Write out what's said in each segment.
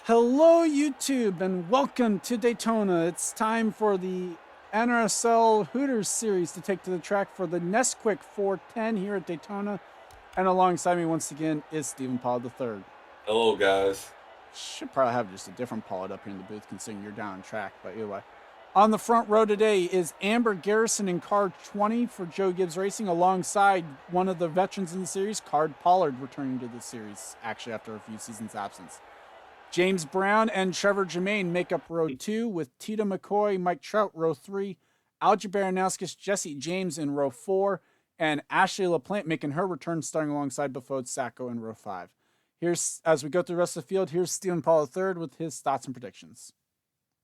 Hello, YouTube, and welcome to Daytona. It's time for the NRSL Hooters Series to take to the track for the Nesquik 410 here at Daytona. And alongside me once again is Stephen Pollard III. Hello, guys. Should probably have just a different Pollard up here in the booth considering you're down track, but either way. On the front row today is Amber Garrison in car 20 for Joe Gibbs Racing, alongside one of the veterans in the series, Card Pollard, returning to the series, actually after a few seasons' absence. James Brown and Trevor Germain make up row 2, with Tita McCoy, Mike Trout, row 3, Algie Baranowskis, Jesse James in row 4, and Ashley LaPlante making her return, starting alongside Bafode Sacco in row 5. Here's, as we go through the rest of the field, here's Stephen Paul III with his thoughts and predictions.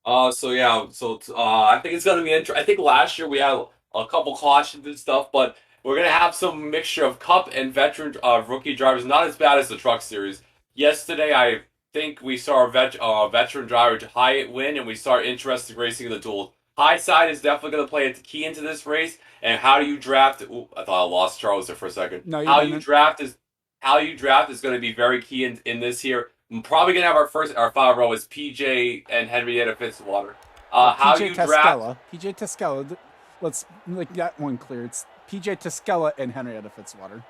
I think it's gonna be interesting. I think last year we had a couple cautions and stuff, but we're gonna have some mixture of Cup and veteran rookie drivers. Not as bad as the Truck Series. Yesterday, I think we saw a veteran driver Hyatt win, and we saw interesting racing in the duels. High side is definitely gonna play a key into this race. And how do you draft? Ooh, I thought I lost Charles there for a second. No, you How didn't. you draft is how you draft is going to be very key in this here. I'm probably gonna have our final row is PJ and Henrietta Fitzwater. How PJ you draft? Tescala. PJ Tescala. Let's make that one clear. It's PJ Tescala and Henrietta Fitzwater.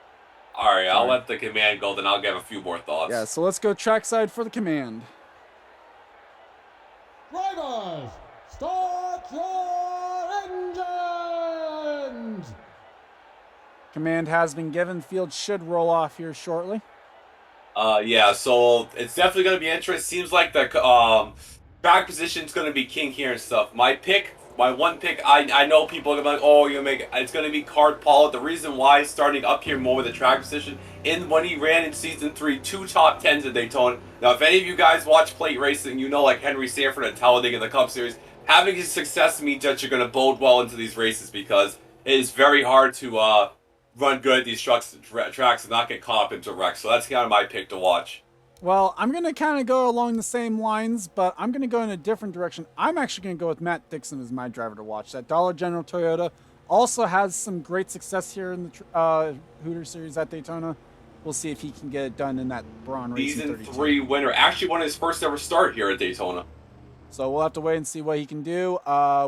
All right, I'll Sorry. let the command go. Then I'll give a few more thoughts. Yeah, so let's go trackside for the command. Drivers, start your engines! Command has been given. Field should roll off here shortly. Yeah. So it's definitely going to be interesting. Seems like the track position is going to be king here and stuff. My one pick, I know people are gonna be like, oh, you're gonna make it's gonna be Card Paul. The reason why starting up here more with the track position when he ran in season 3, 2 top 10s at Daytona. Now, if any of you guys watch plate racing, you know like Henry Sanford and Talladega in the Cup Series, having his success means that you're gonna bode well into these races because it is very hard to run good at these tracks and not get caught up into wrecks. So that's kind of my pick to watch. Well, I'm going to kind of go along the same lines, but I'm going to go in a different direction. I'm actually going to go with Matt Dixon as my driver to watch. That Dollar General Toyota also has some great success here in the Hooters Series at Daytona. We'll see if he can get it done in that Braun Racing Season 32. 3 winner, actually won his first ever start here at Daytona. So we'll have to wait and see what he can do.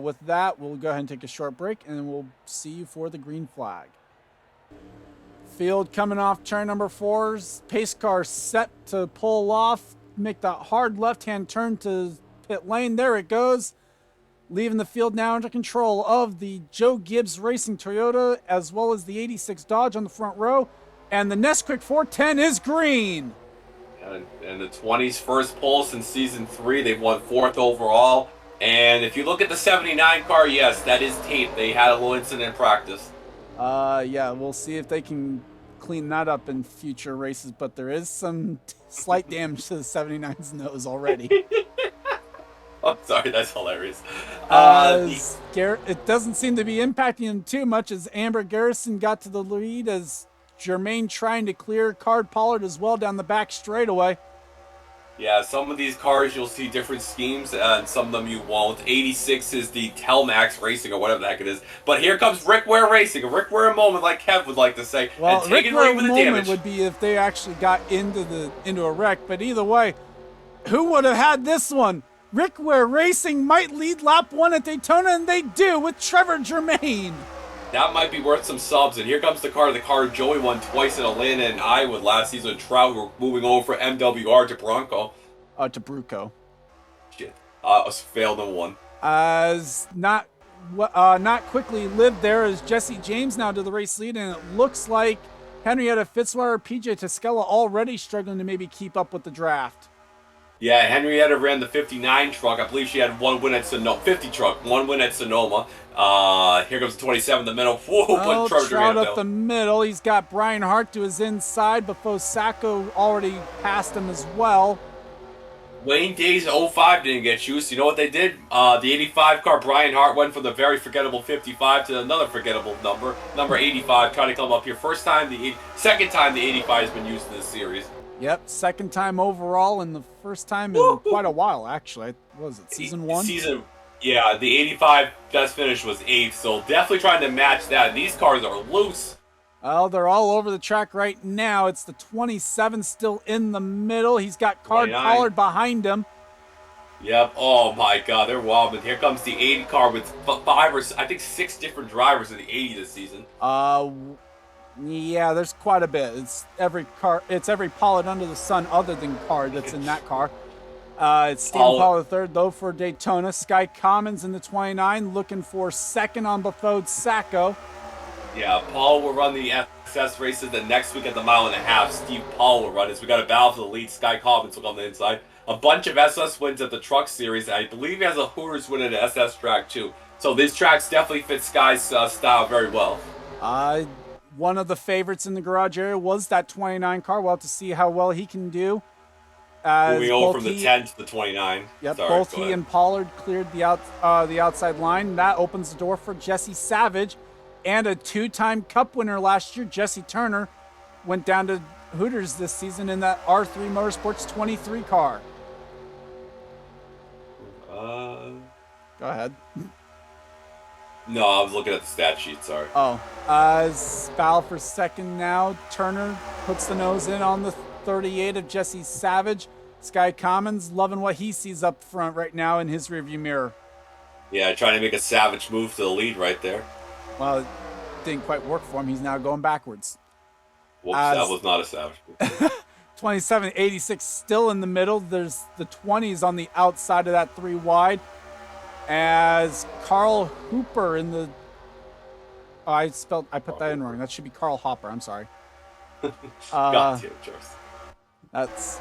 With that, we'll go ahead and take a short break, and we'll see you for the green flag. Field coming off turn number 4's pace car set to pull off, make that hard left-hand turn to pit lane. There it goes. Leaving the field now under control of the Joe Gibbs Racing Toyota, as well as the 86 Dodge on the front row. And the Nesquik 410 is green. And the 20s first pole since season 3. They've won 4th overall. And if you look at the 79 car, yes, that is tape. They had a little incident in practice. Yeah, we'll see if they can clean that up in future races, but there is some slight damage to the 79's nose already. I'm sorry, that's hilarious. It doesn't seem to be impacting him too much as Amber Garrison got to the lead, as Jermaine trying to clear Card Pollard as well down the back straightaway. Yeah, some of these cars you'll see different schemes, and some of them you won't. 86 is the Telmax Racing, or whatever the heck it is. But here comes Rick Ware Racing, a Rick Ware moment, like Kev would like to say. Well, and Rick taking Ware away with the moment damage. would be if they actually got into a wreck. But either way, who would have had this one? Rick Ware Racing might lead lap 1 at Daytona, and they do with Trevor Germain. That might be worth some subs. And here comes the car Joey won twice in Atlanta and Iowa last season. Trout were moving over from MWR to Bronco. To Bruco. Shit. Failed in one. As not quickly lived there as Jesse James now to the race lead, and it looks like Henrietta Fitzwater, PJ Tescala already struggling to maybe keep up with the draft. Yeah, Henrietta ran the 59 truck. I believe she had one win at Sonoma. 50 truck, one win at Sonoma. Here comes the 27 in the middle. Whoa, Trout up the middle. He's got Brian Hart to his inside, but Sacco already passed him as well. Wayne Days 05 didn't get juiced. You know what they did? The 85 car, Brian Hart, went from the very forgettable 55 to another forgettable number 85, trying to come up here. Second time the 85 has been used in this series. Yep, second time overall, and the first time in quite a while, actually. What was it, season 1? Yeah, the 85 best finish was 8th, so definitely trying to match that. These cars are loose. Well, they're all over the track right now. It's the 27 still in the middle. He's got Card 29. Pollard behind him. Yep. Oh my God, they're wobbling. Here comes the 80 car with 5 or I think 6 different drivers in the 80 this season. Yeah, there's quite a bit. It's every Pollard under the sun other than Card that's in that car. It's Stephen Pollard third though for Daytona. Sky Commons in the 29, looking for second on Bafode Sacco. Yeah, Paul will run the SS races. The next week at the 1.5 miles, Steve Paul will run it. So we got a battle for the lead. Sky Commons will come on the inside. A bunch of SS wins at the Truck Series. I believe he has a Hooters win at the SS track too. So these tracks definitely fit Sky's style very well. One of the favorites in the garage area was that 29 car. We'll have to see how well he can do. Moving over from the 10 to the 29. Yep, Sorry, both he and Pollard cleared the outside line. That opens the door for Jesse Savage. And a 2-time Cup winner last year, Jesse Turner, went down to Hooters this season in that R3 Motorsports 23 car. Go ahead. No, I was looking at the stat sheet, sorry. Foul for second now. Turner puts the nose in on the 38 of Jesse Savage. Sky Commons loving what he sees up front right now in his rearview mirror. Yeah, trying to make a Savage move to the lead right there. Well, it didn't quite work for him. He's now going backwards. Whoops, that was not a Savage move. 2786 still in the middle. There's the 20s on the outside of that 3 wide. As Carl Hooper in the... Oh, I put that in wrong. That should be Carl Hopper. I'm sorry. Got you, Charles. That's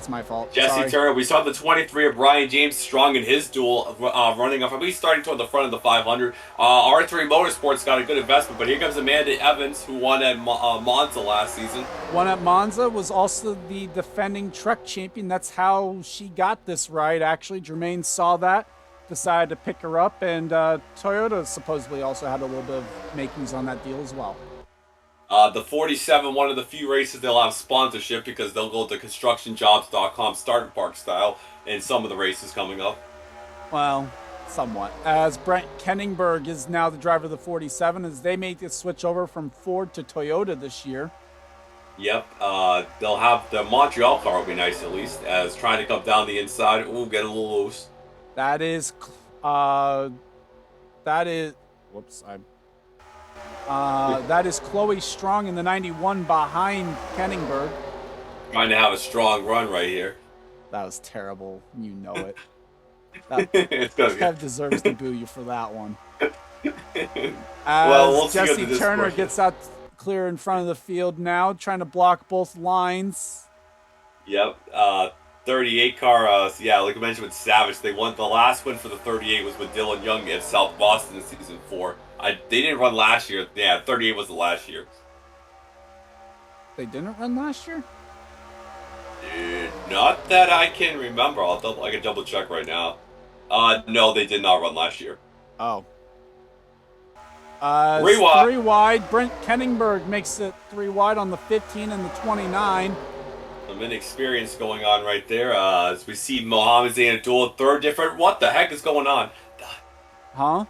my fault. Jesse Turner, we saw the 23 of Brian James Strong in his duel running off. I believe starting toward the front of the 500. R3 Motorsports got a good investment, but here comes Amanda Evans, who won at Monza last season. Won at Monza, was also the defending truck champion. That's how she got this ride, actually. Jermaine saw that, decided to pick her up, and Toyota supposedly also had a little bit of makings on that deal as well. The 47, one of the few races they'll have sponsorship because they'll go to constructionjobs.com starting park style in some of the races coming up. Well, somewhat. As Brent Kenningberg is now the driver of the 47 as they make the switch over from Ford to Toyota this year. Yep, they'll have the Montreal car will be nice at least, as trying to come down the inside. Ooh, get a little loose. That is, whoops, that is Chloe Strong in the 91 behind Kenningberg. Trying to have a strong run right here. That was terrible. You know it. Kev deserves to boo you for that one. Well, we'll Jesse Turner gets out clear in front of the field now, trying to block both lines. Yep. 38 car, yeah, like I mentioned with Savage, they won the last win for the 38 was with Dylan Young at South Boston in season 4. They didn't run last year. Yeah, 38 was the last year. They didn't run last year? Not that I can remember. I can double check right now. No, they did not run last year. Oh. 3 wide. 3 wide. Brent Kenningberg makes it 3 wide on the 15 and the 29. Some inexperience going on right there. As we see Mohamed Zayn duel, third different. What the heck is going on? Huh?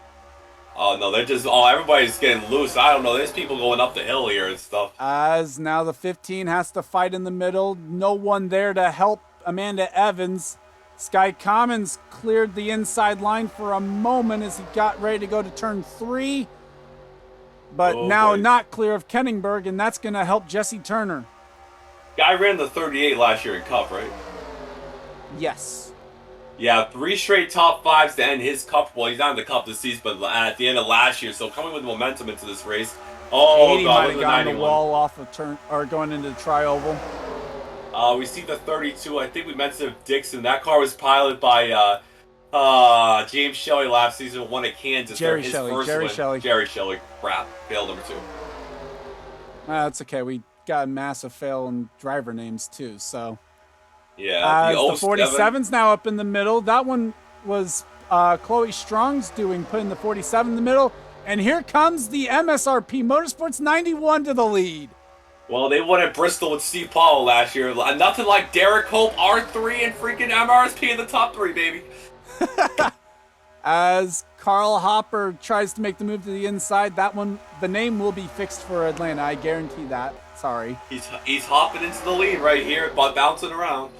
Oh no, they're just everybody's getting loose. I don't know. There's people going up the hill here and stuff. As now the 15 has to fight in the middle. No one there to help Amanda Evans. Sky Commons cleared the inside line for a moment as he got ready to go to turn 3. But now not clear of Kenningberg, and that's going to help Jesse Turner. Guy ran the 38 last year in Cup, right? Yes. Yeah, 3 straight top 5s to end his Cup. Well, he's not in the Cup this season, but at the end of last year. So coming with momentum into this race. Oh, 80 might have gotten the wall off of turn, or going into the tri-oval. We see the 32. I think we mentioned Dixon. That car was piloted by James Shelley last season. Won at Kansas. Jerry Shelley. Crap. Fail number 2. That's okay. We got a massive fail in driver names too. So. Yeah, the 47's now up in the middle. That one was Chloe Strong's doing, putting the 47 in the middle. And here comes the MSRP Motorsports 91 to the lead. Well, they won at Bristol with Steve Powell last year. Nothing like Derek Hope, R3, and freaking MRSP in the top 3, baby. As Carl Hopper tries to make the move to the inside, that one, the name will be fixed for Atlanta. I guarantee that. Sorry. He's hopping into the lead right here, but bouncing around.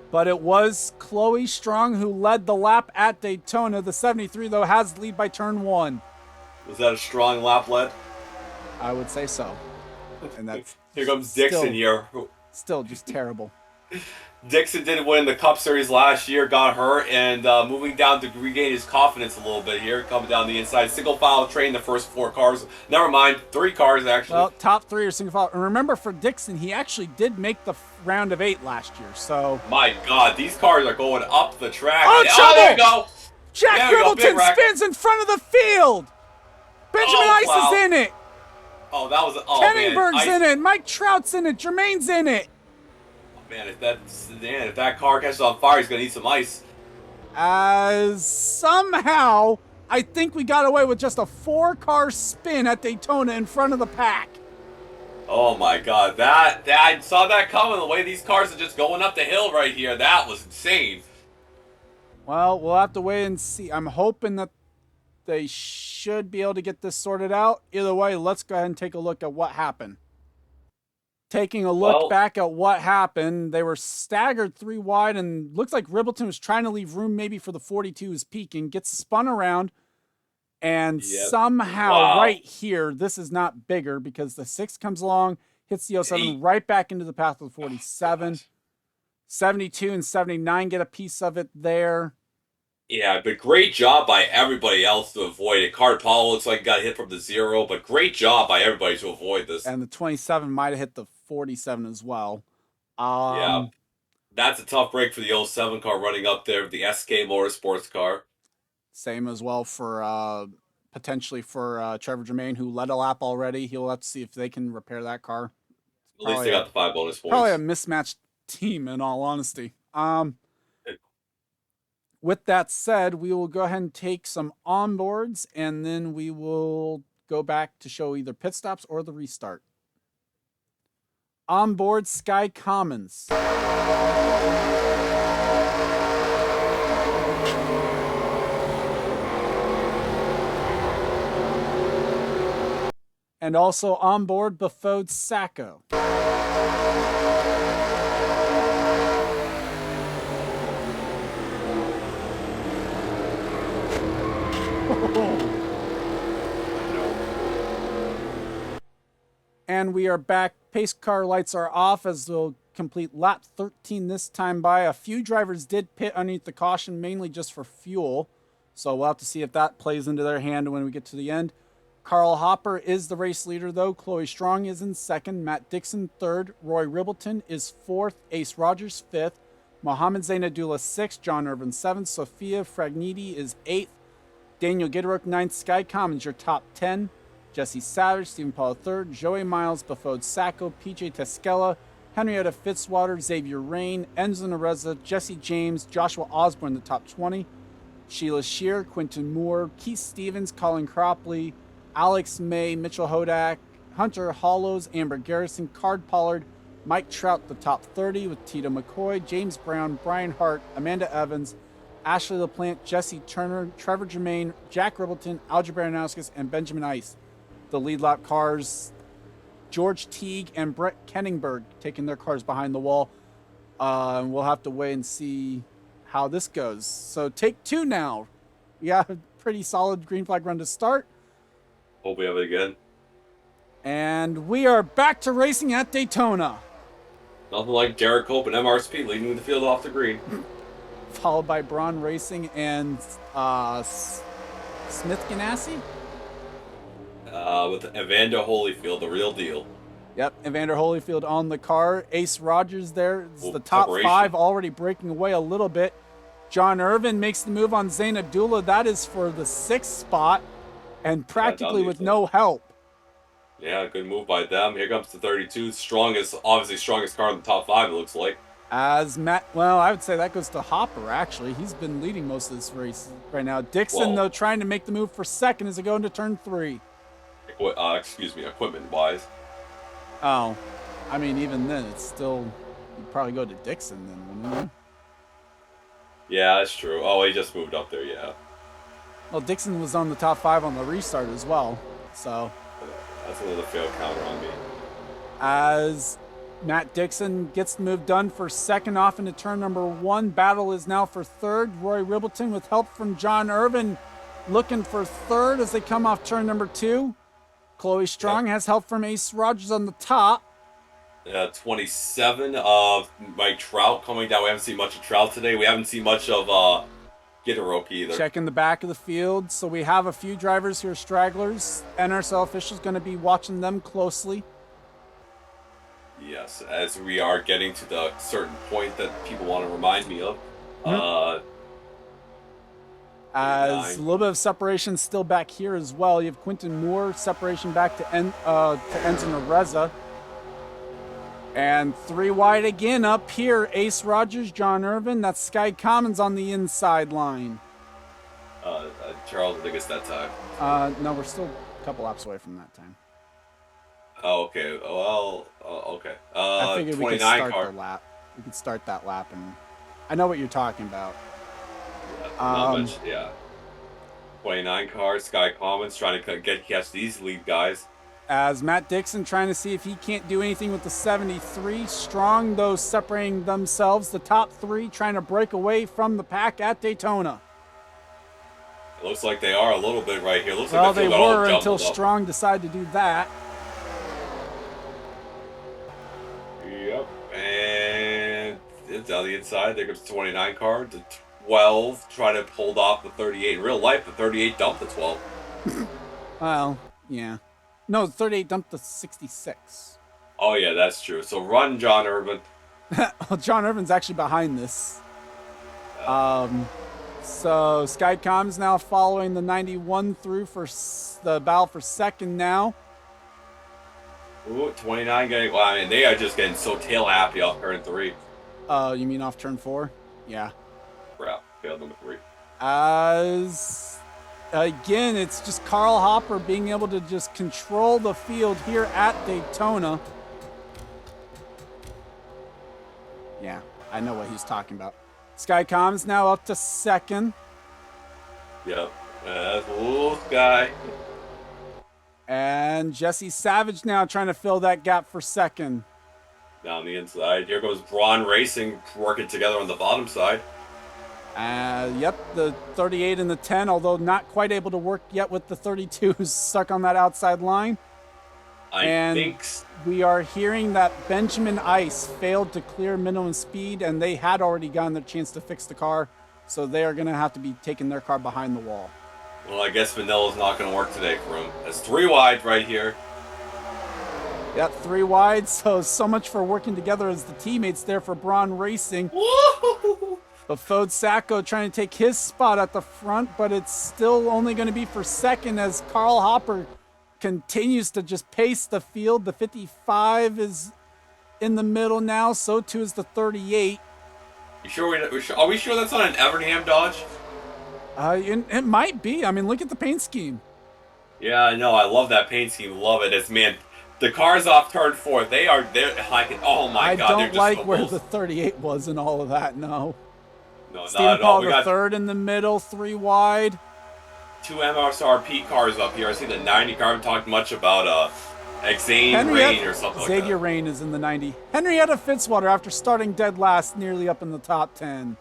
But it was Chloe Strong who led the lap at Daytona. The 73, though, has the lead by turn 1. Was that a strong lap lead? I would say so. And that's here comes Dixon here. Still just terrible. Dixon didn't win the Cup Series last year, got hurt, and moving down to regain his confidence a little bit here, coming down the inside. Single file train, the first 4 cars. Never mind, 3 cars actually. Well, top 3 are single file. And remember, for Dixon, he actually did make the round of 8 last year, so... My God, these cars are going up the track. Oh, oh there we go! Jack Ribbleton spins in front of the field! Benjamin Ice is in it! Oh, that was... Oh, Kenningberg's in it! Mike Trout's in it! Jermaine's in it! Man, if that car catches on fire, he's gonna need some ice. As somehow, I think we got away with just a 4-car spin at Daytona in front of the pack. Oh my God, that I saw that coming. The way these cars are just going up the hill right here, that was insane. Well, we'll have to wait and see. I'm hoping that they should be able to get this sorted out. Either way, let's go ahead and take a look at what happened. Taking a look back at what happened, they were staggered 3 wide, and looks like Ribbleton was trying to leave room maybe for the 42 is peaking, gets spun around, and somehow right here, this is not bigger because the 6 comes along, hits the 07 right back into the path of the 47. 72 and 79 get a piece of it there. Yeah, but great job by everybody else to avoid it. Card Paul looks like he got hit from the 0, but great job by everybody to avoid this. And the 27 might have hit the 47 as well. Yeah, that's a tough break for the 07 car running up there, the SK Motorsports car. Same as well for potentially for Trevor Germain, who led a lap already. He'll have to see if they can repair that car. At least they got the 5 bonus points. Probably a mismatched team, in all honesty. With that said, we will go ahead and take some onboards, and then we will go back to show either pit stops or the restart. Onboard Sky Commons. And also onboard Befode Sacco. And we are back. Pace car lights are off as they'll complete lap 13 this time by. A few drivers did pit underneath the caution, mainly just for fuel. So we'll have to see if that plays into their hand when we get to the end. Carl Hopper is the race leader, though. Chloe Strong is in 2nd. Matt Dixon 3rd. Roy Ribbleton is 4th. Ace Rogers 5th. Mohamed Zainadullah 6th. John Irvin 7th. Sophia Fragniti is 8th. Daniel Gidrook 9th. Sky Commons, your top 10. Jesse Savage, Stephen Paul III, Joey Miles, Befode Sacco, PJ Tesquella, Henrietta Fitzwater, Xavier Rain, Enzo Nareza, Jesse James, Joshua Osborne, the top 20, Sheila Shear, Quinton Moore, Keith Stevens, Colin Cropley, Alex May, Mitchell Hodak, Hunter Hollows, Amber Garrison, Card Pollard, Mike Trout, the top 30 with Tito McCoy, James Brown, Brian Hart, Amanda Evans, Ashley LaPlante, Jesse Turner, Trevor Germain, Jack Ribbleton, Alger Baranowskis, and Benjamin Ice. The lead lap cars, George Teague and Brett Kenningberg taking their cars behind the wall. And we'll have to wait and see how this goes. So take 2 now. We got a pretty solid green flag run to start. Hope we have it again. And we are back to racing at Daytona. Nothing like Derek Hope and MRSP leading the field off the green. Followed by Braun Racing and Smith Ganassi. With Evander Holyfield, the real deal. Yep, Evander Holyfield on the car. Ace Rogers there. It's the top 5 already breaking away a little bit. John Irvin makes the move on Zain Abdullah. That is for the 6th spot and practically with no help. Yeah, good move by them. Here comes the 32. Obviously strongest car in the top 5, it looks like. As Matt, well, I would say that goes to Hopper, actually. He's been leading most of this race right now. Dixon, though, trying to make the move for 2nd as they go into turn 3. Equipment-wise. Oh, I mean, even then, it's still, you'd probably go to Dixon then, wouldn't you? Yeah, that's true. Oh, he just moved up there, yeah. Well, Dixon was on the top 5 on the restart as well. So That's another failed counter on me. as Matt Dixon gets the move done for second off into turn number 1. Battle is now for third. Roy Ribbleton with help from John Irvin looking for third as they come off turn number 2. Chloe Strong has help from Ace Rogers on the top. 27 of Mike Trout coming down. We haven't seen much of Trout today. We haven't seen much of Gitaroki either. Checking the back of the field. So we have a few drivers here, stragglers. NRSL officials going to be watching them closely. Yes, as we are getting to the certain point that people want to remind me of. As a little bit of separation still back here as well. You have Quinton Moore, separation back to Enzo Reza. And 3 wide again up here. Ace Rogers, John Irvin. That's Sky Commons on the inside line. Charles, I think it's that time. No, we're still a couple laps away from that time. Oh, okay. Well, okay. I figured we could 29 start car. the lap. We could start that lap, and I know what you're talking about. Not much, yeah. 29 cars. Sky Commons trying to catch these lead guys. As Matt Dixon trying to see if he can't do anything with the 73. Strong, though, separating themselves. The top 3 trying to break away from the pack at Daytona. It looks like they are a little bit right here. Looks Well, like they got all were until jumbled up. Strong decided to do that. Yep. And it's on the inside. There goes the 29 car. The 12 trying to hold off the 38. In real life, the 38 dumped the 12. Well, yeah. No, the 38 dumped the 66. Oh, yeah, that's true. So run, John Irvin. Well, John Irvin's actually behind this. So Skycom's now following the 91 through for the battle for second now. Ooh, 29 getting... Well, I mean, they are just getting so tail happy off turn 3. You mean off turn 4? Yeah. Crap. Failed number 3. As again, it's just Carl Hopper being able to just control the field here at Daytona. Yeah, I know what he's talking about. Skycom's now up to second. Yep. That's a little guy. And Jesse Savage now trying to fill that gap for second. Down the inside. Here goes Braun Racing working together on the bottom side. Yep, the 38 and the 10, although not quite able to work yet with the 32, who's stuck on that outside line. I think... We are hearing that Benjamin Ice failed to clear minimum speed, and they had already gotten their chance to fix the car, so they are going to have to be taking their car behind the wall. Well, I guess Vanilla's not going to work today for him. That's 3 wide right here. Yep, 3 wide, so much for working together as the teammates there for Braun Racing. Woo! But Fode Sacco trying to take his spot at the front, but it's still only going to be for second as Carl Hopper continues to just pace the field. The 55 is in the middle now, so too is the 38. Are we sure that's not an Evernham Dodge? It might be. I mean, look at the paint scheme. Yeah, I know. I love that paint scheme. Love it. It's, man, the cars off turn 4, they're oh my God. I don't like where the 38 was in all of that, no. No, Stephen not at all. Paul We the got third in the middle, 3 wide. 2 MSRP cars up here. I see the 90 car. I haven't talked much about Xavier Rain or something Xavier like that. Rain is in the 90. Henrietta Fitzwater, after starting dead last, nearly up in the top 10.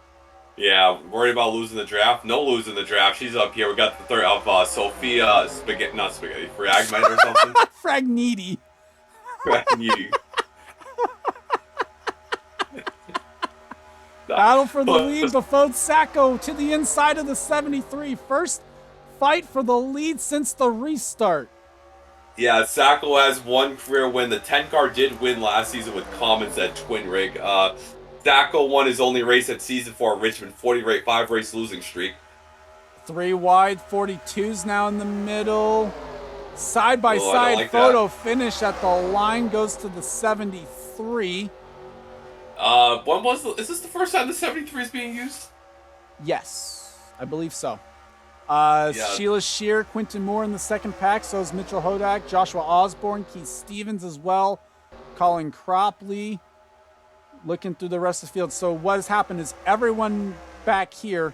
Yeah, worried about losing the draft. No losing the draft. She's up here. We got the third of Sophia Fragment or something. Fragneedy. Fragneedy. Battle for the lead. Befode Sacco to the inside of the 73. First fight for the lead since the restart. Yeah, Sacco has 1 career win. The 10 car did win last season with Commons at Twin Rig. Sacco won his only race at season 4 at Richmond, 5 race losing streak. 3 wide, 42's now in the middle. Side by side like photo finish at the line goes to the 73. Is this the first time the 73 is being used? Yes, I believe so. Yeah. Sheila Shear, Quinton Moore in the second pack. So is Mitchell Hodak, Joshua Osborne, Keith Stevens as well. Colin Cropley. Looking through the rest of the field. So what has happened is everyone back here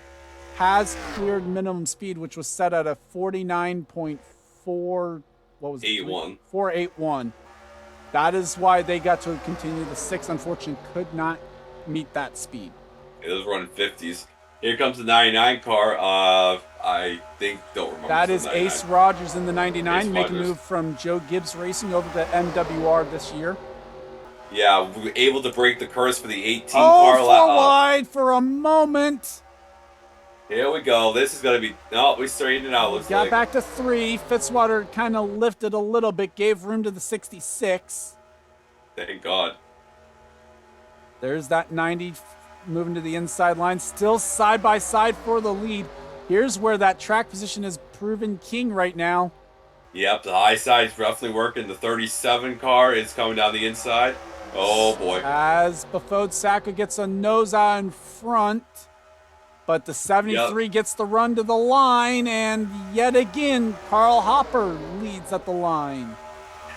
has cleared minimum speed, which was set at a 49.4. What was it? 8-1. 481. That is why they got to continue. The 6, unfortunately, could not meet that speed. It was running 50s. Here comes the 99 car. I don't remember. That is Ace Rogers in the 99, making a move from Joe Gibbs Racing over to MWR this year. Yeah, we were able to break the curse for the 18 car. car. Oh, wide for a moment. Here we go. This is going to be... No, we straightened it out, looks like. Got back to 3. Fitzwater kind of lifted a little bit, gave room to the 66. Thank God. There's that 90 moving to the inside line. Still side by side for the lead. Here's where that track position is proven king right now. Yep, the high side's definitely working. The 37 car is coming down the inside. Oh, boy. As Bafode Sacco gets a nose out in front. But the 73 gets the run to the line, and yet again, Carl Hopper leads at the line.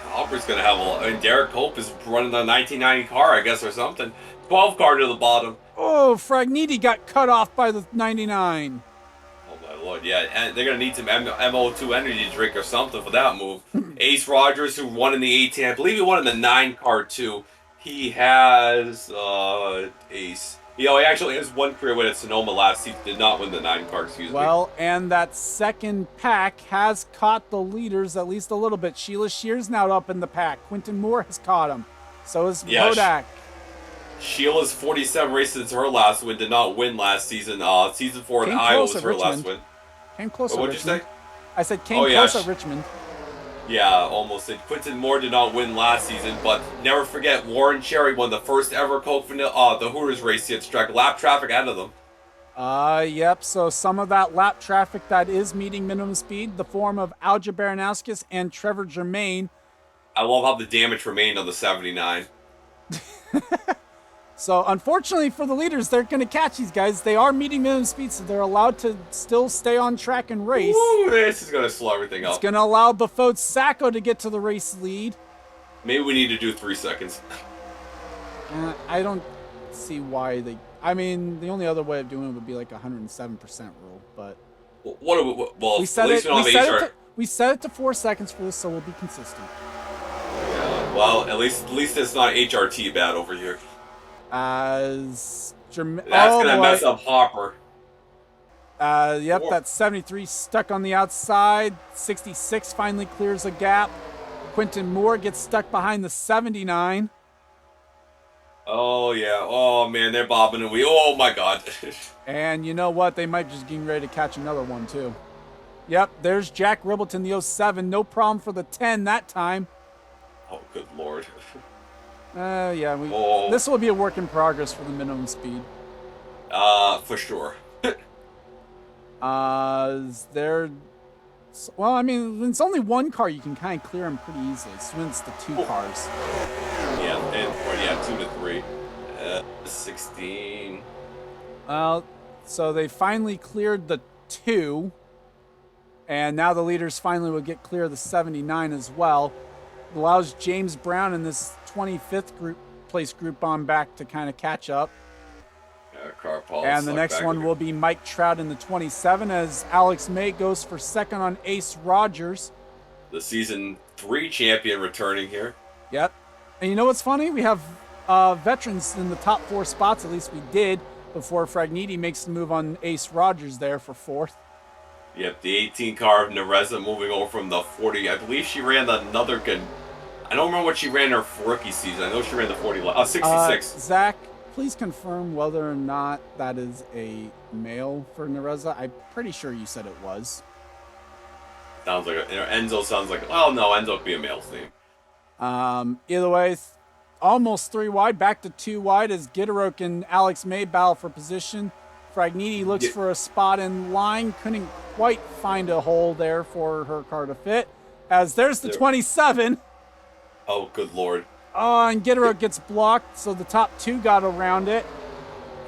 Hopper's going to have I mean, Derek Hope is running the 1990 car, I guess, or something. 12 car to the bottom. Oh, Fragniti got cut off by the 99. Oh, my Lord, yeah. And they're going to need some MO2 energy drink or something for that move. Ace Rogers, who won in the 18, I believe he won in the 9 car, too. He has Ace. You know, he actually has one career win at Sonoma last season. Did not win the 9 car, excuse me. Well, and that second pack has caught the leaders at least a little bit. Sheila Shear's now up in the pack. Quentin Moore has caught him. So is Bodak. Sheila's 47 races since her last win. Did not win last season. Season 4 in Iowa was her last win. Came close at What'd Richmond. you say? I said came close at Richmond. Yeah, almost. Quentin Moore did not win last season, but never forget, Warren Cherry won the first ever Coke Vanilla, the Hooters race at track. Lap traffic out of them. Yep, so some of that lap traffic that is meeting minimum speed, the form of Alja Baranowskis and Trevor Germain. I love how the damage remained on the 79. So, unfortunately for the leaders, they're going to catch these guys. They are meeting minimum speed, so they're allowed to still stay on track and race. Ooh, this is going to slow everything up. It's going to allow Bafode Sacco to get to the race lead. Maybe we need to do 3 seconds. I don't see why they... I mean, the only other way of doing it would be like 107% rule, but... Well, we set it to 4 seconds for this, so we'll be consistent. Yeah, well, at least it's not HRT bad over here. That's gonna mess up Hopper. Yep, that 73 stuck on the outside. 66 finally clears a gap. Quentin Moore gets stuck behind the 79. Oh yeah. Oh man, they're bobbing and oh my God. And you know what? They might just getting ready to catch another one too. Yep, there's Jack Ribbleton, the 07. No problem for the 10 that time. Oh, good Lord. Yeah, this will be a work in progress for the minimum speed. For sure. Well, I mean, when it's only one car, you can kind of clear them pretty easily. So when it's the 2 cars. Yeah, 2 to 3. 16. So they finally cleared the 2. And now the leaders finally will get clear of the 79 as well. It allows James Brown in this 25th place group on back to kind of catch up. And the next one will be Mike Trout in the 27 as Alex May goes for second on Ace Rogers. The season 3 champion returning here. Yep. And you know what's funny? We have veterans in the top 4 spots, at least we did, before Fragniti makes the move on Ace Rogers there for 4th. Yep, the 18 car of Nereza moving over from the 40. I believe she ran another good... I don't remember what she ran her rookie season. I know she ran the 40. 66. Zach, please confirm whether or not that is a male for Nereza. I'm pretty sure you said it was. Sounds like Enzo sounds like... Well, no, Enzo would be a male's name. Either way, almost 3 wide, back to 2 wide as Gitarok and Alex May battle for position. Fragniti looks for a spot in line, couldn't quite find a hole there for her car to fit. As there's the 27. Oh, good Lord. And Gitarok gets blocked, so the top 2 got around it.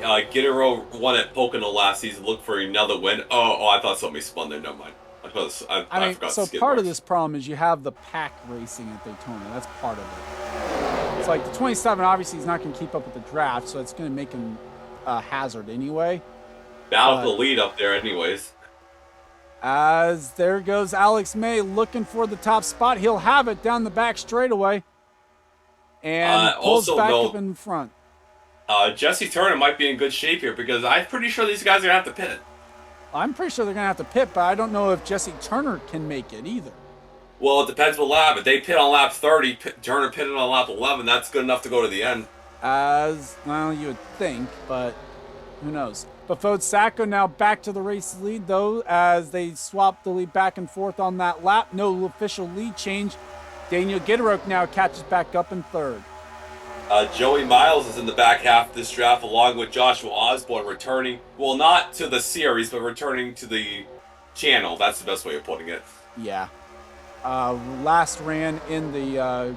Gitarok won at Pocono last season, looked for another win. Oh, I thought somebody spun there. Never mind. I forgot. So part of this problem is you have the pack racing at Daytona. That's part of it. It's like the 27 obviously is not going to keep up with the draft, so it's going to make him a hazard anyway. Battle But- for the lead up there, anyways. As there goes Alex May looking for the top spot. He'll have it down the back straightaway. And pulls Also back note- up in front. Jesse Turner might be in good shape here because I'm pretty sure these guys are gonna have to pit. I'm pretty sure they're going to have to pit, but I don't know if Jesse Turner can make it either. Well, it depends what lap. If they pit on lap 30, Turner pitted on lap 11, that's good enough to go to the end. As, well, you would think, but who knows. Befode Sacco now back to the race lead, though, as they swap the lead back and forth on that lap. No official lead change. Daniel Gitteroke now catches back up in third. Joey Miles is in the back half of this draft, along with Joshua Osborne returning. Well, not to the series, but returning to the channel. That's the best way of putting it. Yeah. Last ran in the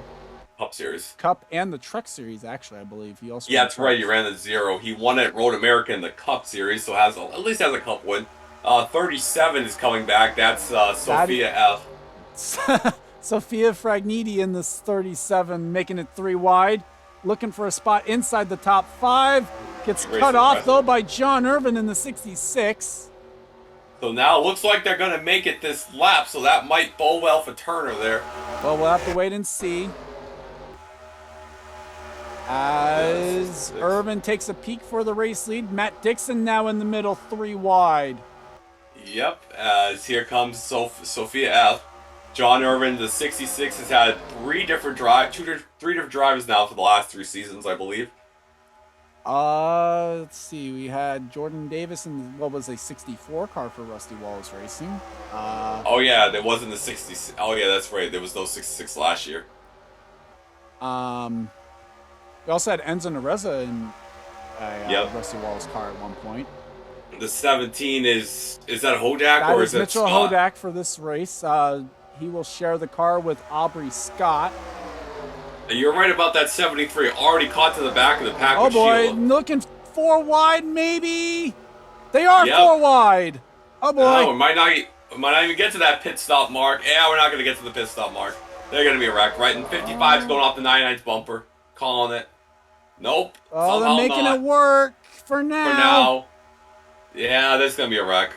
Cup series. Cup and the Truck Series, actually, I believe. He also Yeah, that's right. He ran the 0. He won at Road America in the Cup series, so at least has a Cup win. 37 is coming back. That's Sophia F. Sophia Fragniti in this 37, making it 3 wide. Looking for a spot inside the top 5. Gets cut off, though, by John Irvin in the 66. So now it looks like they're going to make it this lap, so that might bode well for Turner there. Well, we'll have to wait and see. As Irvin takes a peek for the race lead. Matt Dixon now in the middle, 3 wide. Yep, as here comes Sophia F. John Irvin, the 66, has had 3 different drivers now for the last 3 seasons, I believe. Let's see. We had Jordan Davis in what was a 64 car for Rusty Wallace Racing. Oh yeah, there wasn't the 66. Oh yeah, that's right. There was no 66 last year. We also had Enzo Nereza in a Rusty Wallace car at one point. The 17 is that Hodak That or is is it Mitchell Scott? Hodak for this race. He will share the car with Aubrey Scott. You're right about that 73. Already caught to the back of the pack. Oh with boy, Sheila. looking 4 wide maybe. They are Yep. 4 wide. Oh boy. No, we might not even get to that pit stop mark. Yeah, we're not going to get to the pit stop mark. They're going to be wrecked, right? And 55 is going off the 99's bumper. Calling it. Nope. Oh, somehow they're making not. it work for now. For now. Yeah, there's going to be a wreck.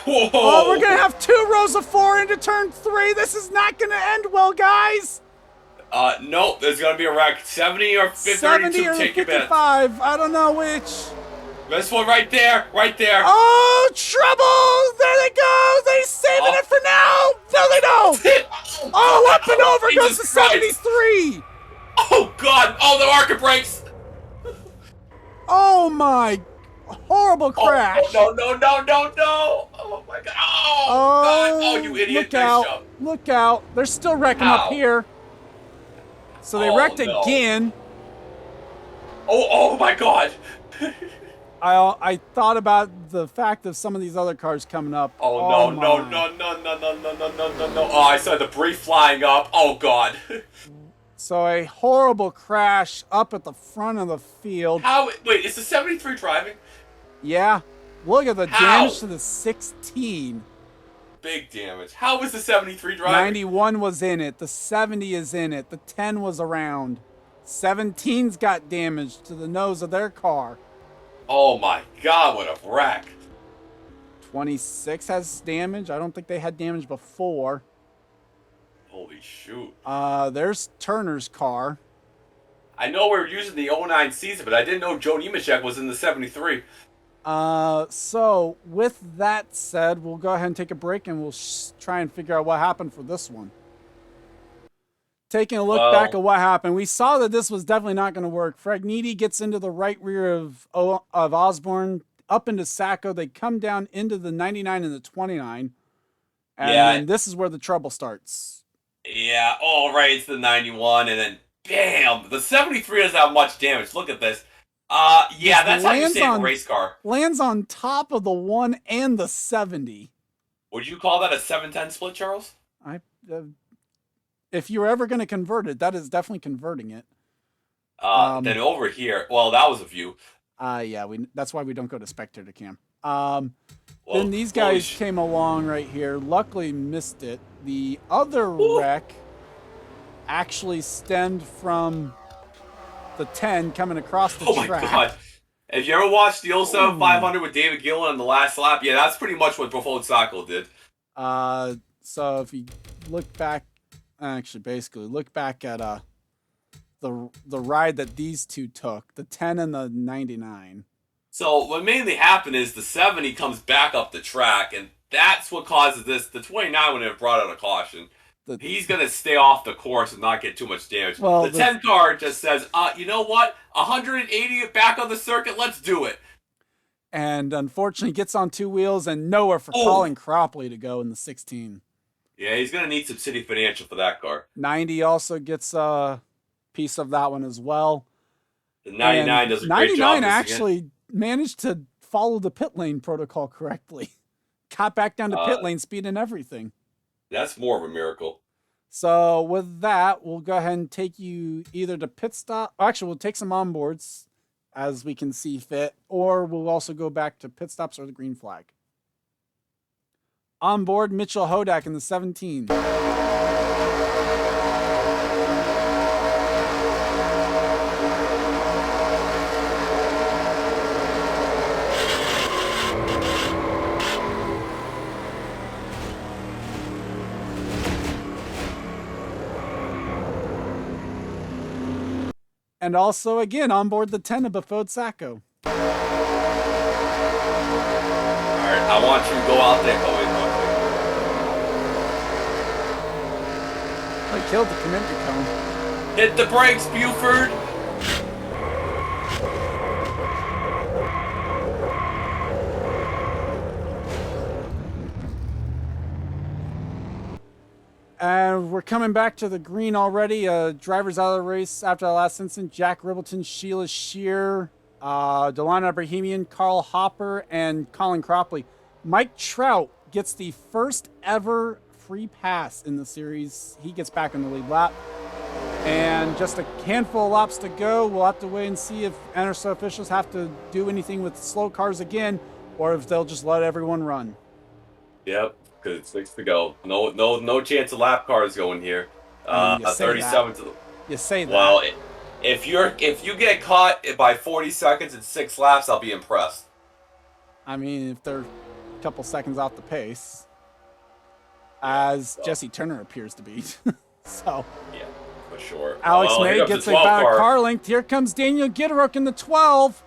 Whoa! Oh, we're going to have 2 rows of 4 into turn 3. This is not going to end well, guys. Nope, there's going to be a wreck. 70 or 50, 70 or take your bet. 55. I don't know which. This one right there, right there. Oh, trouble! There they go! They saving it for now! No, they don't! Oh, up and over goes Jesus to Christ. 73! Oh, God! Oh, the market brakes! Oh, my horrible crash! Oh, no. Oh, my God. Oh, God. Oh, you idiot. Look Nice out. job. Look out. They're still wrecking up Ow. here. So they Oh, wrecked no. again. Oh, my God. I thought about the fact of some of these other cars coming up. Oh, my. no. Oh, I saw debris flying up. Oh, God. So a horrible crash up at the front of the field. How? Wait, is the 73 driving? Yeah. Look at the How? damage to the 16. Big damage. How was the 73 driving? 91 was in it. The 70 is in it. The 10 was around. 17's got damage to the nose of their car. Oh, my God, what a wreck. 26 has damage. I don't think they had damage before. Holy shoot. There's Turner's car. I know we were using the 09 season, but I didn't know Joe Nemechek was in the 73. So with that said, we'll go ahead and take a break and we'll try and figure out what happened for this one. Taking a look back at what happened, we saw that this was definitely not going to work. Fragniti gets into the right rear of Osborne, up into Sacco. They come down into the 99 and the 29. And then this is where the trouble starts. Yeah, all right, it's the 91, and then, bam, the 73 doesn't have much damage. Look at this. Yeah, that's how you save a race car. Lands on top of the 1 and the 70. Would you call that a 710 split, Charles? If you're ever going to convert it, that is definitely converting it. Then over here, well, that was a view. Yeah, that's why we don't go to spectator cam. Well, Then these guys came along right here. Luckily missed it. The other wreck actually stemmed from the 10 coming across the track. Oh my God. If you ever watched the 07 500 with David Gillen on the last lap, yeah, that's pretty much what Buffalo Sacco did. So if you look back, actually, basically look back at the ride that these two took, the 10 and the 99. So what mainly happened is the 70 comes back up the track, and that's what causes this. The 29 would have brought out a caution. He's going to stay off the course and not get too much damage. Well, the 10 car just says, you know what? 180 back on the circuit, let's do it. And unfortunately gets on two wheels and nowhere for Colin Cropley to go in the 16. Yeah, he's going to need some City Financial for that car. 90 also gets a piece of that one as well. The 99 does a great job. 99 actually managed to follow the pit lane protocol correctly. Got back down to pit lane speed and everything. That's more of a miracle. So with that, we'll go ahead and take you either to pit stop. Actually, we'll take some onboards as we can see fit, or we'll also go back to pit stops or the green flag. On board, Mitchell Hodak in the 17. And also, again, on board the 10 of Bafode Sacco. All right, I want you to go out there. I killed the commitment cone. Hit the brakes, Buford. And we're coming back to the green already. Drivers out of the race after the last incident. Jack Ribbleton, Sheila Shear, Delana Bohemian, Carl Hopper, and Colin Cropley. Mike Trout gets the first ever free pass in the series. He gets back in the lead lap. And just a handful of laps to go. We'll have to wait and see if NRSL officials have to do anything with slow cars again, or if they'll just let everyone run. Yep. Because it's 6 to go. No chance of lap cars going here. 37 to the. You say that. Well, if you get caught by 40 seconds in 6 laps, I'll be impressed. I mean, if they're a couple seconds off the pace, as Jesse Turner appears to be. So. Yeah, for sure. Alex May gets about a car length. Here comes Daniel Gitterook in the 12.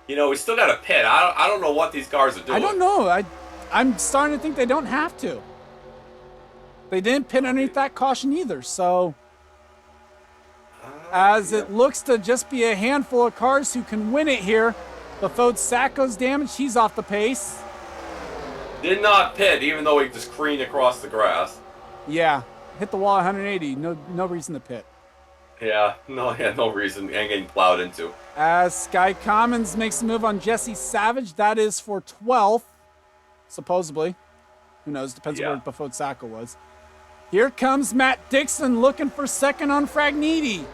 You know, we still got a pit. I don't know what these cars are doing. I don't know. I'm starting to think they don't have to. They didn't pit underneath that caution either, so it looks to just be a handful of cars who can win it here. Bafode Sacco's damaged. He's off the pace. Did not pit, even though he just careened across the grass. Yeah, hit the wall at 180. No reason to pit. Yeah, no reason. And getting plowed into. As Sky Commons makes a move on Jesse Savage, that is for 12th. Supposedly. Who knows? Depends on where Bafode Sacco was. Here comes Matt Dixon looking for second on Fragniti.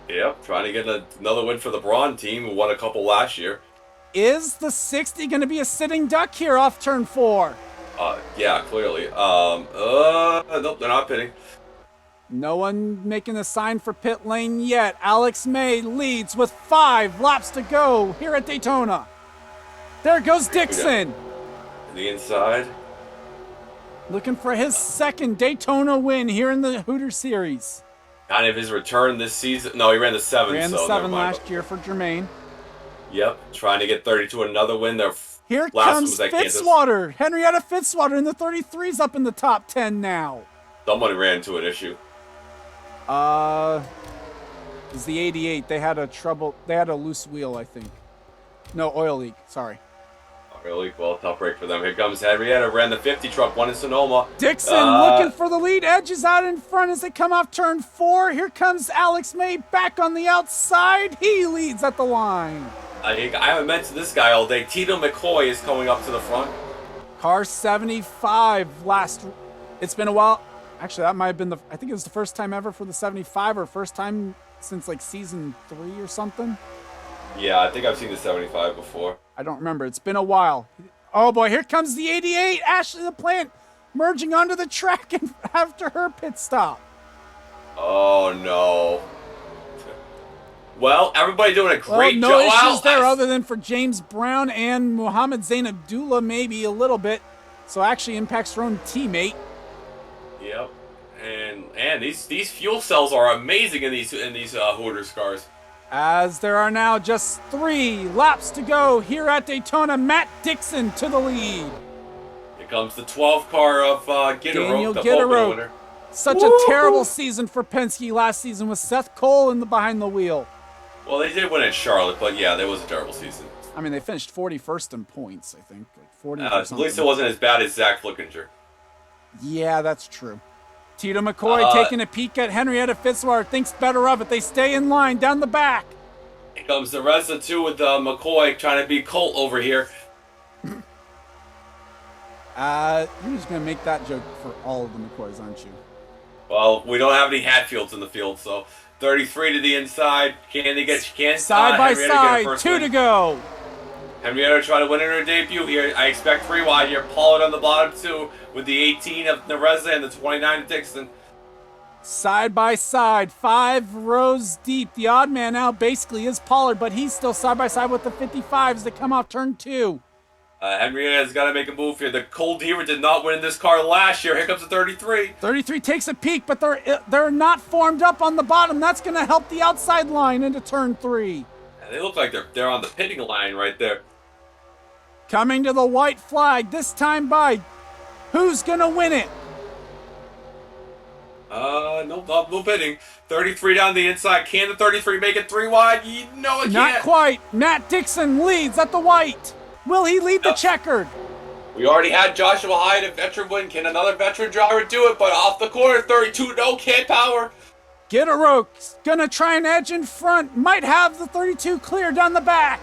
Yep, trying to get another win for the Braun team who won a couple last year. Is the 60 going to be a sitting duck here off turn 4? Yeah, clearly. Nope, they're not pitting. No one making a sign for pit lane yet. Alex May leads with 5 laps to go here at Daytona. There goes Dixon. The inside. Looking for his second Daytona win here in the Hooters Series. Kind of his return this season. No, he ran the 7. Ran the 7 last year for Jermaine. Yep, trying to get 32 another win. Here comes Fitzwater. Henrietta Fitzwater in the 33's up in the top 10 now. Someone ran into an issue. It's the 88. They had a loose wheel, I think. No, oil leak. Sorry. Really? Well, tough break for them. Here comes Henrietta. Ran the 50 truck, one in Sonoma. Dixon looking for the lead. Edges out in front as they come off turn 4. Here comes Alex May back on the outside. He leads at the line. I haven't mentioned this guy all day. Tito McCoy is coming up to the front. Car 75 it's been a while. Actually, that might have been I think it was the first time ever for the 75 or first time since like season 3 or something. Yeah, I think I've seen the 75 before. I don't remember. It's been a while. Oh boy, here comes the 88. Ashley the Plant merging onto the track after her pit stop. Oh no. Well, everybody doing a great no job. issues there other than for James Brown and Mohammed Zain Abdullah, maybe a little bit. So actually impacts their own teammate. Yep. And these fuel cells are amazing in these Hooters cars. As there are now just 3 laps to go here at Daytona, Matt Dixon to the lead. Here comes the 12 car of Daniel Gitterope, the Pocono winner. Such a terrible season for Penske last season with Seth Cole behind the wheel. Well, they did win at Charlotte, but yeah, that was a terrible season. I mean, they finished 41st in points, I think. Like 40 at least it wasn't as bad as Zach Flickinger. Yeah, that's true. Tito McCoy taking a peek at Henrietta Fitzwater, thinks better of it. They stay in line down the back. Here comes the rest of 2 with McCoy trying to beat Colt over here. You're just going to make that joke for all of the McCoys, aren't you? Well, we don't have any Hatfields in the field, so 33 to the inside. Side by side, 2 to go. Henrietta trying to win in her debut here. I expect 3 wide here. Pollard on the bottom 2 with the 18 of Nereza and the 29 of Dixon. Side by side, 5 rows deep. The odd man out basically is Pollard, but he's still side by side with the 55s that come off turn 2. Henrietta's got to make a move here. The Cold Deaver did not win this car last year. Here comes the 33. 33 takes a peek, but they're not formed up on the bottom. That's going to help the outside line into turn 3. And they look like they're on the pitting line right there. Coming to the white flag, this time by who's going to win it? No pitting. 33 down the inside. Can the 33 make it 3 wide? No, it can't. Not quite. Matt Dixon leads at the white. Will he lead the checkered? We already had Joshua Hyde, a veteran win. Can another veteran driver do it? But off the corner, 32, no, can't power. Gitteroke's gonna try and edge in front. Might have the 32 clear down the back.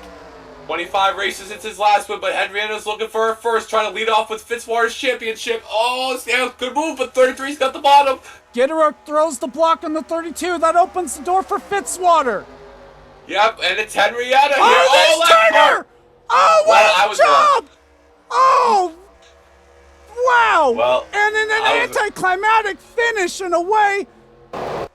25 races since his last win, but Henrietta's looking for her first, trying to lead off with Fitzwater's championship. Oh, yeah, good move, but 33's got the bottom. Gitteroke throws the block on the 32. That opens the door for Fitzwater. Yep, and it's Henrietta here. Oh, that's Turner! Oh, what a job! Wrong. Oh, wow! Well, and in an anticlimactic finish in a way,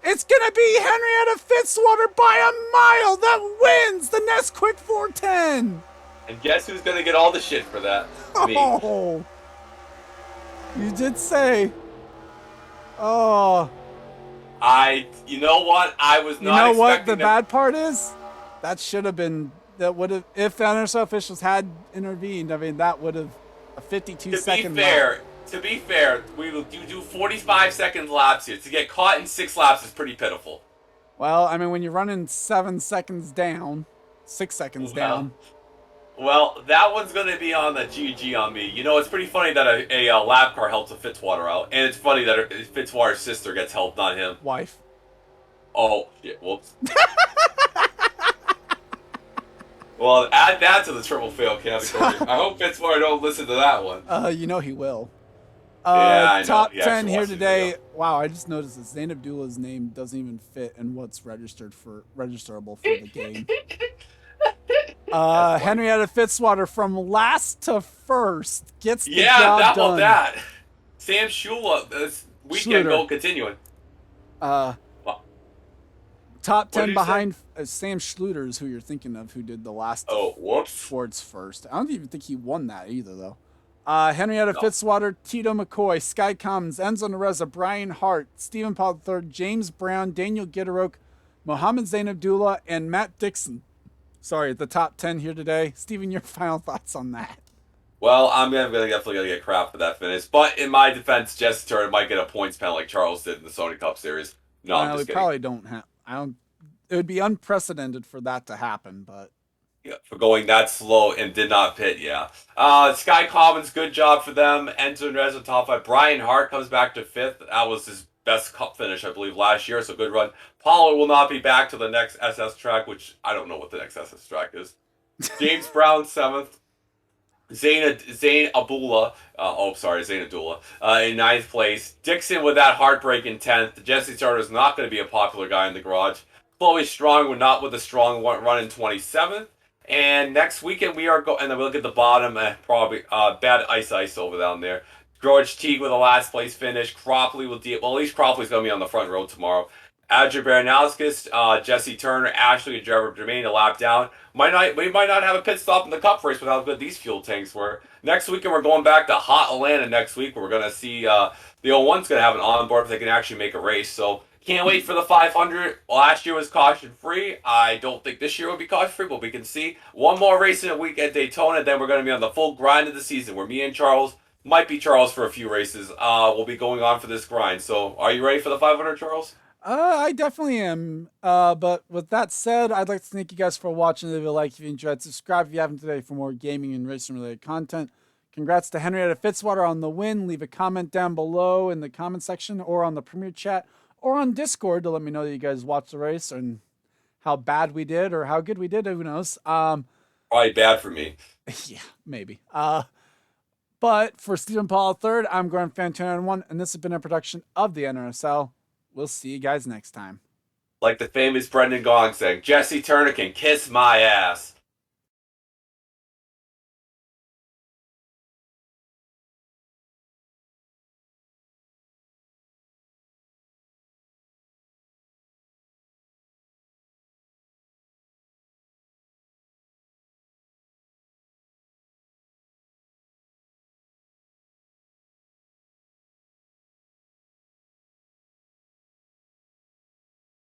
it's gonna be Henrietta Fitzwater by a mile that wins the Nesquik 410. And guess who's gonna get all the shit for that? Me. Oh, you did say. Oh. You know what? I was not. You know what the that. bad part is? That should have been. That would have, if the NRSL officials had intervened. I mean, that would have a 52-second. To be fair, you do 45 second laps here. To get caught in 6 laps is pretty pitiful. Well, I mean, when you're running 7 seconds down, 6 seconds down. Well, that one's going to be on the GG on me. You know, it's pretty funny that a lap car helps a Fitzwater out. And it's funny that Fitzwater's sister gets helped, not him. Wife. Oh, shit, whoops. Well, add that to the triple fail category. I hope Fitzwater don't listen to that one. You know he will. Yeah, I know. Top 10 here today. Wow, I just noticed that Zain Abdullah's name doesn't even fit in what's registerable for the game. Henrietta Fitzwater from last to first gets the job done. That. Sam Shula, this weekend goal continuing. Top 10 behind Sam Schluter is who you're thinking of, who did the last Ford's first. I don't even think he won that either, though. Henrietta Fitzwater, Tito McCoy, Sky Commons, Enzo Nereza, Brian Hart, Stephen Paul III, James Brown, Daniel Gitteroke, Mohammed Zain Abdullah, and Matt Dixon. Sorry, the top 10 here today. Stephen, your final thoughts on that? Well, I'm definitely going to get crap for that finish. But in my defense, Jesse Turner might get a points penalty like Charles did in the Sony Cup Series. No, I'm just kidding. Probably don't have. It would be unprecedented for that to happen, but. Yeah, for going that slow and did not pit, yeah. Sky Commons, good job for them. Enzo Nereza top 5. Brian Hart comes back to 5th. That was his best cup finish, I believe, last year, so good run. Pollard will not be back to the next SS track, which I don't know what the next SS track is. James Brown, 7th. Zain Abdullah, Zain Abdullah, in 9th place. Dixon with that heartbreak in 10th. Jesse Turner is not going to be a popular guy in the garage. Chloe Strong would not with a strong run in 27th. And next weekend we are and then we look at the bottom, probably bad ice over down there. George Teague with a last place finish. Cropley will at least Cropley's going to be on the front row tomorrow. Adria Baranowskis, Jesse Turner, Ashley, and Trevor Jermaine a lap down. We might not have a pit stop in the Cup race with how good these fuel tanks were. Next weekend, we're going back to hot Atlanta next week. Where we're going to see the 01's going to have an onboard if they can actually make a race. So can't wait for the 500. Last year was caution free. I don't think this year will be caution free, but we can see one more race in a week at Daytona. Then we're going to be on the full grind of the season where me and Charles, might be Charles for a few races, will be going on for this grind. So are you ready for the 500, Charles? I definitely am. But with that said, I'd like to thank you guys for watching. Leave a like if you enjoyed. Subscribe if you haven't today for more gaming and racing related content. Congrats to Henrietta Fitzwater on the win. Leave a comment down below in the comment section or on the Premier Chat or on Discord to let me know that you guys watched the race and how bad we did or how good we did. Who knows? Probably bad for me. Yeah, maybe. But for Stephen Paul III, I'm Gordon Fan291, and this has been a production of the NRSL. We'll see you guys next time. Like the famous Brendan Gong saying, Jesse Turner can kiss my ass.